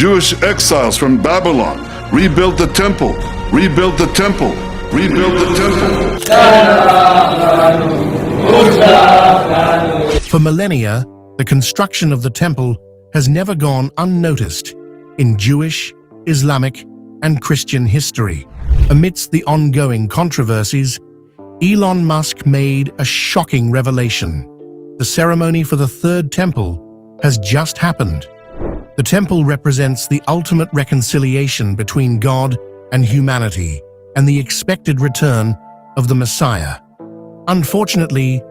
Jewish exiles from Babylon rebuilt the temple, rebuilt the temple, rebuilt the temple. For millennia, the construction of the temple has never gone unnoticed in Jewish, Islamic, and Christian history. Amidst the ongoing controversies, Elon Musk made a shocking revelation. The ceremony for the third temple has just happened. The temple represents the ultimate reconciliation between God and humanity and the expected return of the Messiah. Unfortunately,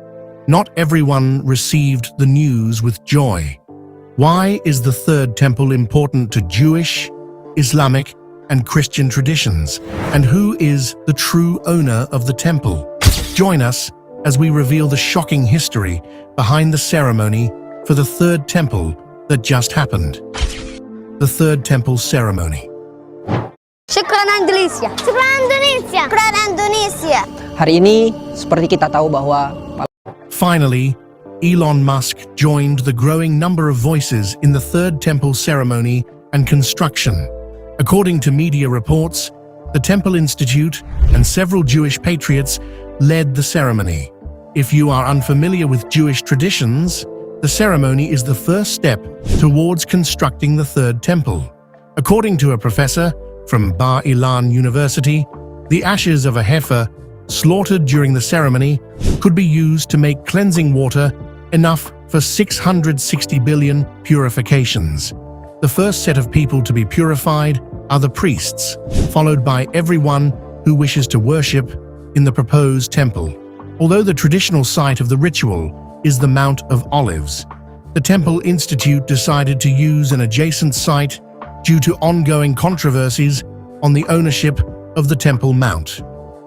not everyone received the news with joy. Why is the third temple important to Jewish, Islamic, and Christian traditions? And who is the true owner of the temple? Join us as we reveal the shocking history behind the ceremony for the third temple that just happened. The Third Temple Ceremony. Syukran Indonesia. Syukran Indonesia. Syukran Indonesia. Hari ini, seperti kita tahu bahwa Finally, Elon Musk joined the growing number of voices in the Third Temple ceremony and construction. According to media reports, the Temple Institute and several Jewish patriots led the ceremony. If you are unfamiliar with Jewish traditions, the ceremony is the first step towards constructing the Third Temple. According to a professor from Bar Ilan University, the ashes of a heifer slaughtered during the ceremony could be used to make cleansing water enough for 660 billion purifications. The first set of people to be purified are the priests, followed by everyone who wishes to worship in the proposed temple. Although the traditional site of the ritual is the Mount of Olives, the Temple Institute decided to use an adjacent site due to ongoing controversies on the ownership of the Temple Mount.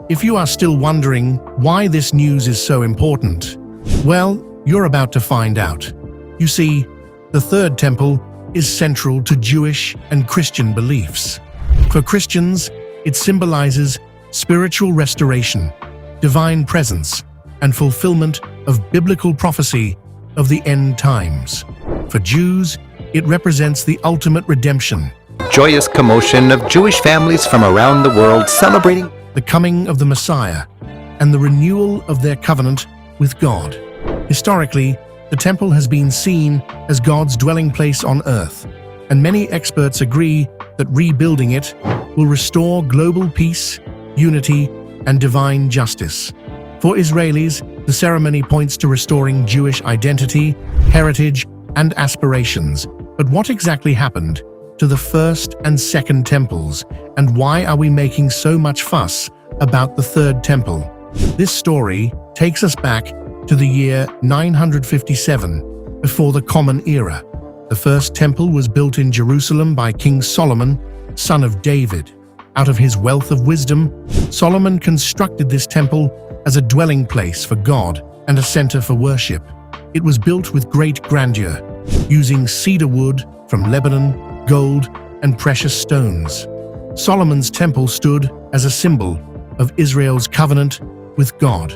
If you are still wondering why this news is so important, well, you're about to find out. You see, the Third Temple is central to Jewish and Christian beliefs. For Christians, it symbolizes spiritual restoration, divine presence, and fulfillment of biblical prophecy of the end times. For Jews, it represents the ultimate redemption, Joyous commotion of Jewish families from around the world celebrating the coming of the Messiah, and the renewal of their covenant with God. Historically, the temple has been seen as God's dwelling place on earth, and many experts agree that rebuilding it will restore global peace, unity, and divine justice. For Israelis, the ceremony points to restoring Jewish identity, heritage, and aspirations. But what exactly happened to the first and second temples, and why are we making so much fuss about the third temple? This story takes us back to the year 957 before the Common Era. The first temple was built in Jerusalem by King Solomon, son of David. Out of his wealth of wisdom, Solomon constructed this temple as a dwelling place for God and a center for worship. It was built with great grandeur, using cedar wood from Lebanon, gold, and precious stones. Solomon's temple stood as a symbol of Israel's covenant with God.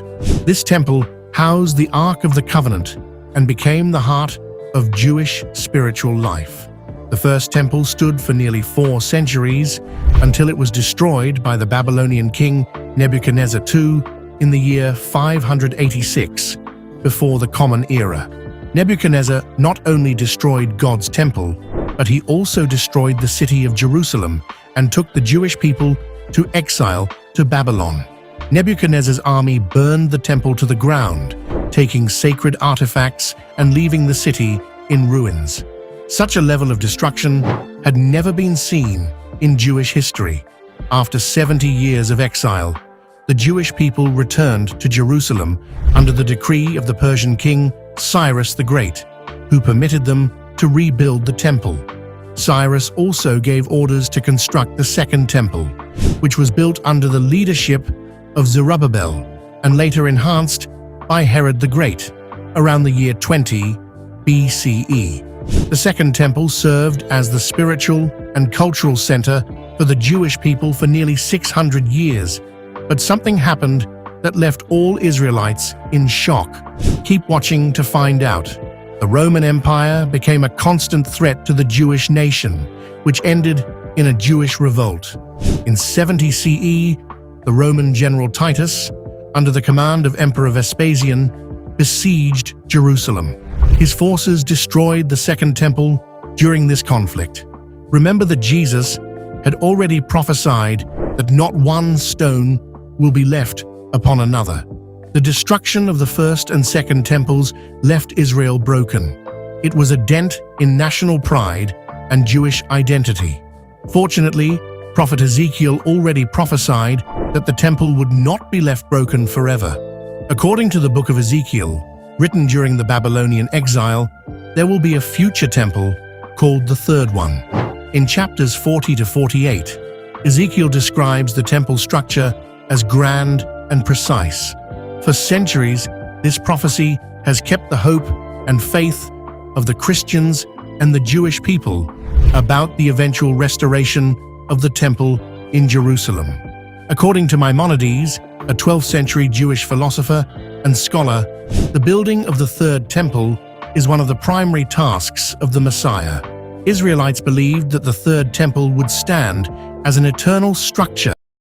This temple housed the Ark of the Covenant and became the heart of Jewish spiritual life. The first temple stood for nearly 4 centuries until it was destroyed by the Babylonian king Nebuchadnezzar II in the year 586 before the Common Era. Nebuchadnezzar not only destroyed God's temple, but he also destroyed the city of Jerusalem and took the Jewish people to exile to Babylon. Nebuchadnezzar's army burned the temple to the ground, taking sacred artifacts and leaving the city in ruins. Such a level of destruction had never been seen in Jewish history. After 70 years of exile, the Jewish people returned to Jerusalem under the decree of the Persian king Cyrus the Great, who permitted them to rebuild the temple. Cyrus also gave orders to construct the second temple, which was built under the leadership of Zerubbabel and later enhanced by Herod the Great around the year 20 BCE. The second temple served as the spiritual and cultural center for the Jewish people for nearly 600 years, but something happened that left all Israelites in shock. Keep watching to find out. The Roman Empire became a constant threat to the Jewish nation, which ended in a Jewish revolt. In 70 CE, the Roman general Titus, under the command of Emperor Vespasian, besieged Jerusalem. His forces destroyed the Second Temple during this conflict. Remember that Jesus had already prophesied that not one stone will be left upon another. The destruction of the First and Second Temples left Israel broken. It was a dent in national pride and Jewish identity. Fortunately, Prophet Ezekiel already prophesied that the temple would not be left broken forever. According to the book of Ezekiel, written during the Babylonian exile, there will be a future temple called the third one. In chapters 40 to 48, Ezekiel describes the temple structure as grand and precise. For centuries, this prophecy has kept the hope and faith of the Christians and the Jewish people about the eventual restoration of the temple in Jerusalem. According to Maimonides, a 12th century Jewish philosopher and scholar, the building of the third temple is one of the primary tasks of the Messiah. Israelites believed that the third temple would stand as an eternal structure